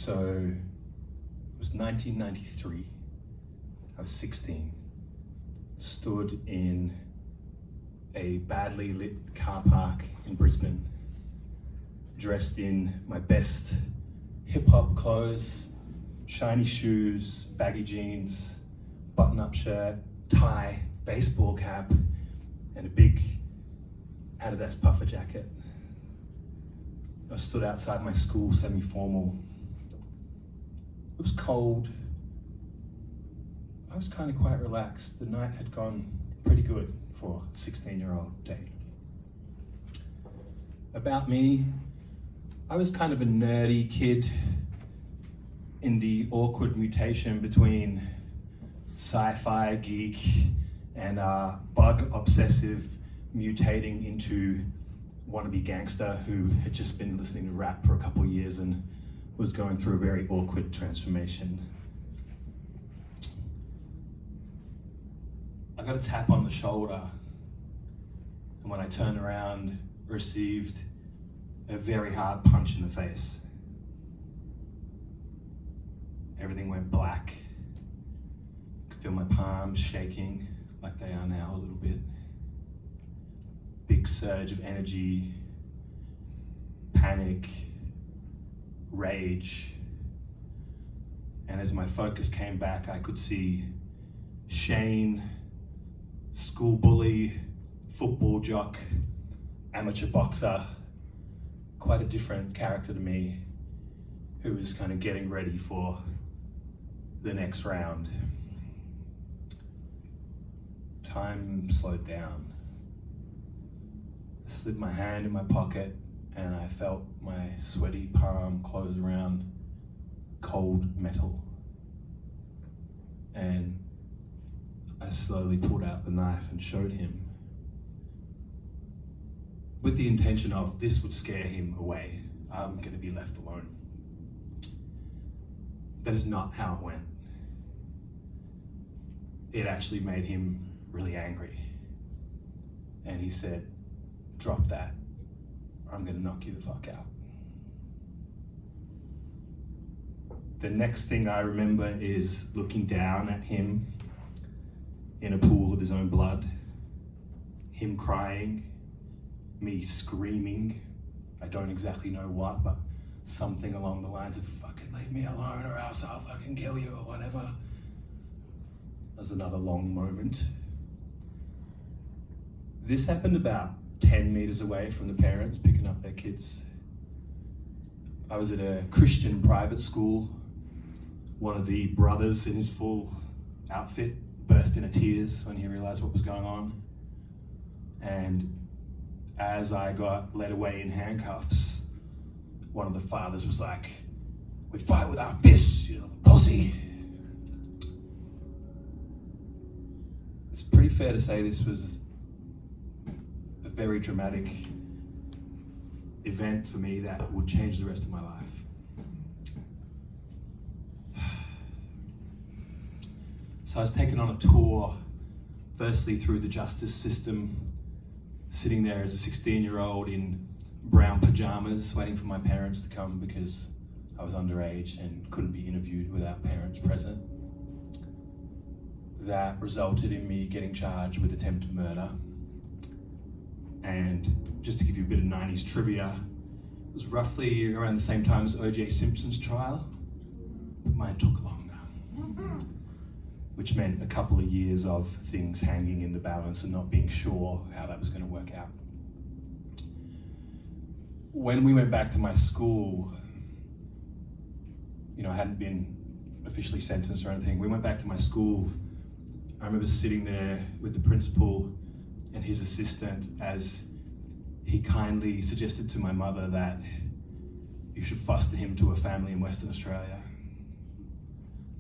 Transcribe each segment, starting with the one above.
So it was 1993. I was 16. Stood in a badly lit car park in Brisbane, dressed in my best hip-hop clothes, shiny shoes, baggy jeans, button-up shirt, tie, baseball cap, and a big Adidas puffer jacket. I stood outside my school semi-formal. It was cold. I was kind of quite relaxed. The night had gone pretty good for a 16-year-old day. About me, I was kind of a nerdy kid in the awkward mutation between sci-fi geek and bug obsessive, mutating into wannabe gangster who had just been listening to rap for a couple of years and was going through a very awkward transformation. I got a tap on the shoulder, and when I turned around, received a very hard punch in the face. Everything went black. I could feel my palms shaking like they are now a little bit. Big surge of energy, panic, rage. And as my focus came back, I could see Shane, school bully, football jock, amateur boxer, quite a different character to me, who was kind of getting ready for the next round. Time slowed down. I slid my hand in my pocket and I felt my sweaty palm close around cold metal. And I slowly pulled out the knife and showed him, with the intention of this would scare him away. I'm going to be left alone. That is not how it went. It actually made him really angry. And he said, "Drop that, or I'm going to knock you the fuck out." The next thing I remember is looking down at him in a pool of his own blood, him crying, me screaming, I don't exactly know what, but something along the lines of "fucking leave me alone or else I'll fucking kill you" or whatever. There's another long moment. This happened about 10 meters away from the parents picking up their kids. I was at a Christian private school. One of the brothers in his full outfit burst into tears when he realized what was going on. And as I got led away in handcuffs, one of the fathers was like, "We fight with our fists, you little pussy." It's pretty fair to say this was a very dramatic event for me that would change the rest of my life. So I was taken on a tour, firstly through the justice system, sitting there as a 16-year-old in brown pajamas, waiting for my parents to come because I was underage and couldn't be interviewed without parents present. That resulted in me getting charged with attempted murder. And just to give you a bit of 90s trivia, it was roughly around the same time as O.J. Simpson's trial, but mine took longer, which meant a couple of years of things hanging in the balance and not being sure how that was going to work out. When we went back to my school, I hadn't been officially sentenced or anything. We went back to my school. I remember sitting there with the principal and his assistant as he kindly suggested to my mother that you should foster him to a family in Western Australia.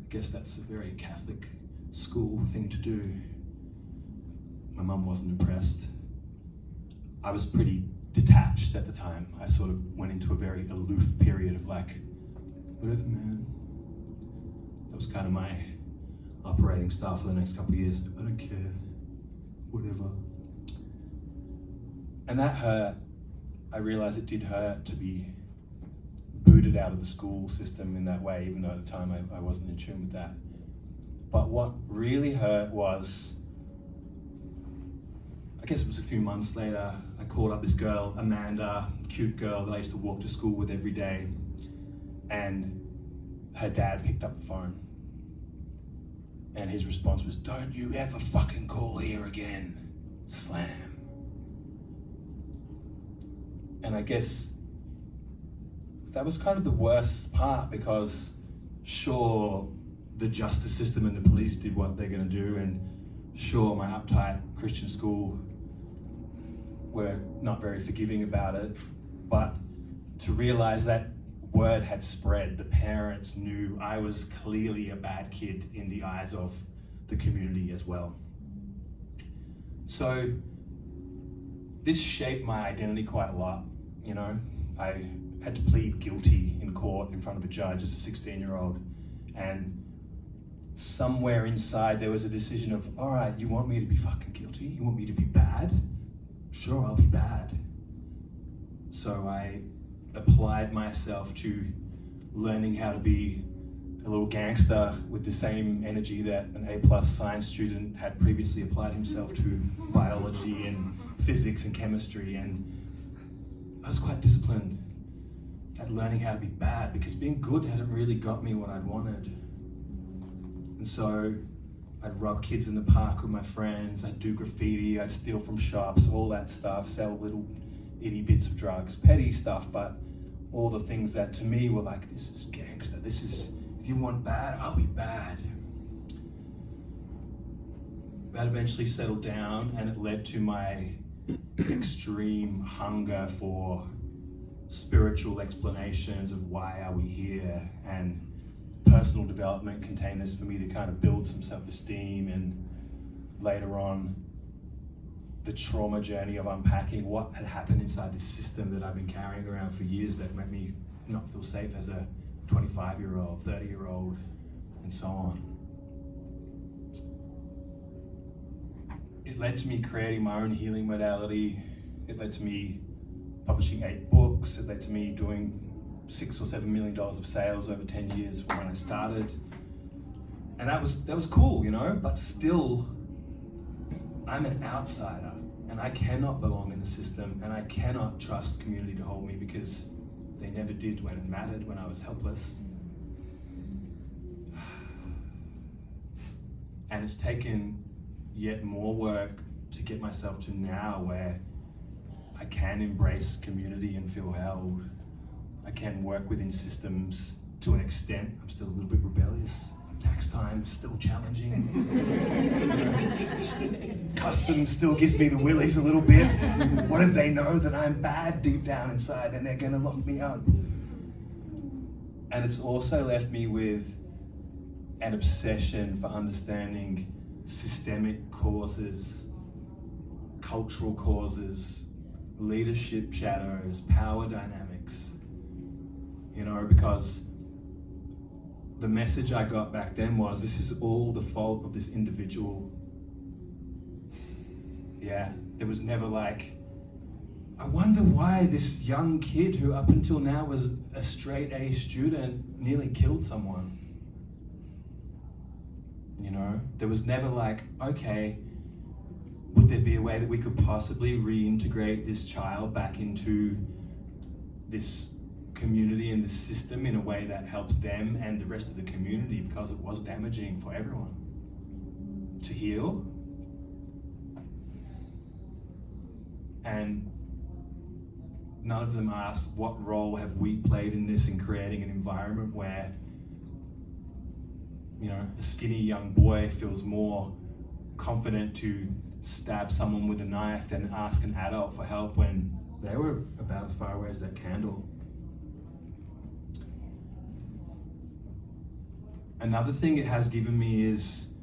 I guess that's a very Catholic school thing to do. My mum wasn't impressed. I was pretty detached at the time. I sort of went into a very aloof period of like, whatever, man. That was kind of my operating style for the next couple of years. I don't care, whatever. And that hurt. I realized it did hurt to be booted booted out of the school system in that way, even though at the time I wasn't in tune with that. But what really hurt was, I guess it was a few months later, I called up this girl, Amanda, cute girl that I used to walk to school with every day, and her dad picked up the phone. And his response was, "Don't you ever fucking call here again." Slam. And I guess that was kind of the worst part, because sure, the justice system and the police did what they're going to do, and sure, my uptight Christian school were not very forgiving about it, but to realize that word had spread, the parents knew I was clearly a bad kid in the eyes of the community as well. So this shaped my identity quite a lot, you know. I had to plead guilty in court in front of a judge as a 16-year-old, and somewhere inside there was a decision of, all right, you want me to be fucking guilty? You want me to be bad? Sure, I'll be bad. So I applied myself to learning how to be a little gangster with the same energy that an A+ science student had previously applied himself to biology and physics and chemistry, and I was quite disciplined at learning how to be bad, because being good hadn't really got me what I'd wanted. And so I'd rub kids in the park with my friends, I'd do graffiti, I'd steal from shops, all that stuff, sell little itty bits of drugs, petty stuff, but all the things that to me were like, this is gangster, this is, if you want bad, I'll be bad. That eventually settled down, and it led to my extreme hunger for spiritual explanations of why are we here, and personal development containers for me to kind of build some self-esteem, and later on the trauma journey of unpacking what had happened inside this system that I've been carrying around for years that made me not feel safe as a 25-year-old, 30-year-old, and so on. It led to me creating my own healing modality. It led to me publishing 8 books. It led to me doing $6 or $7 million of sales over 10 years from when I started. And that was cool, you know, but still, I'm an outsider, and I cannot belong in the system, and I cannot trust community to hold me, because they never did when it mattered, when I was helpless. And it's taken yet more work to get myself to now where I can embrace community and feel held. I can work within systems to an extent. I'm still a little bit rebellious. Tax time is still challenging. Customs still gives me the willies a little bit. What if they know that I'm bad deep down inside and they're gonna lock me up? And it's also left me with an obsession for understanding systemic causes, cultural causes, leadership shadows, power dynamics. You know, because the message I got back then was, this is all the fault of this individual. Yeah, there was never like, I wonder why this young kid who up until now was a straight A student nearly killed someone. You know, there was never like, okay, would there be a way that we could possibly reintegrate this child back into this community and the system in a way that helps them and the rest of the community, because it was damaging for everyone to heal. And none of them asked, what role have we played in this, in creating an environment where, you know, a skinny young boy feels more confident to stab someone with a knife than ask an adult for help when they were about as far away as that candle. Another thing it has given me is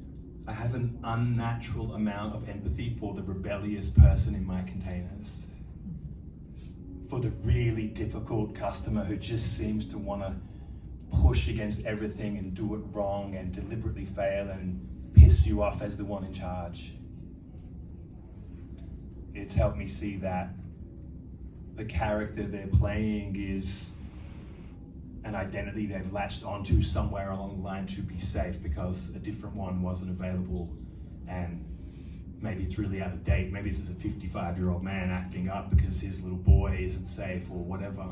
I have an unnatural amount of empathy for the rebellious person in my containers. For the really difficult customer who just seems to want to push against everything and do it wrong and deliberately fail and piss you off as the one in charge. It's helped me see that the character they're playing is an identity they've latched onto somewhere along the line to be safe because a different one wasn't available, and maybe it's really out of date. Maybe this is a 55-year-old man acting up because his little boy isn't safe or whatever.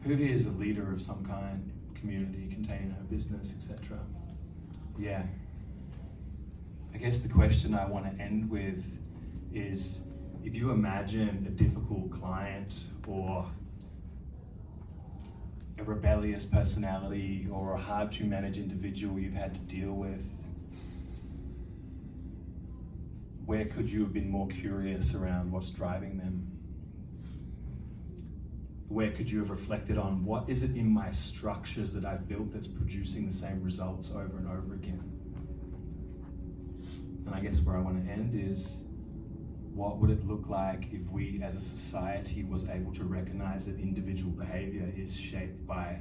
Who here is a leader of some kind? Community, container, business, etc. Yeah. I guess the question I want to end with is, if you imagine a difficult client or a rebellious personality or a hard to manage individual you've had to deal with, where could you have been more curious around what's driving them? Where could you have reflected on what is it in my structures that I've built that's producing the same results over and over again? And I guess where I want to end is, what would it look like if we as a society was able to recognize that individual behavior is shaped by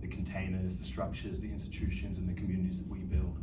the containers, the structures, the institutions, and the communities that we build?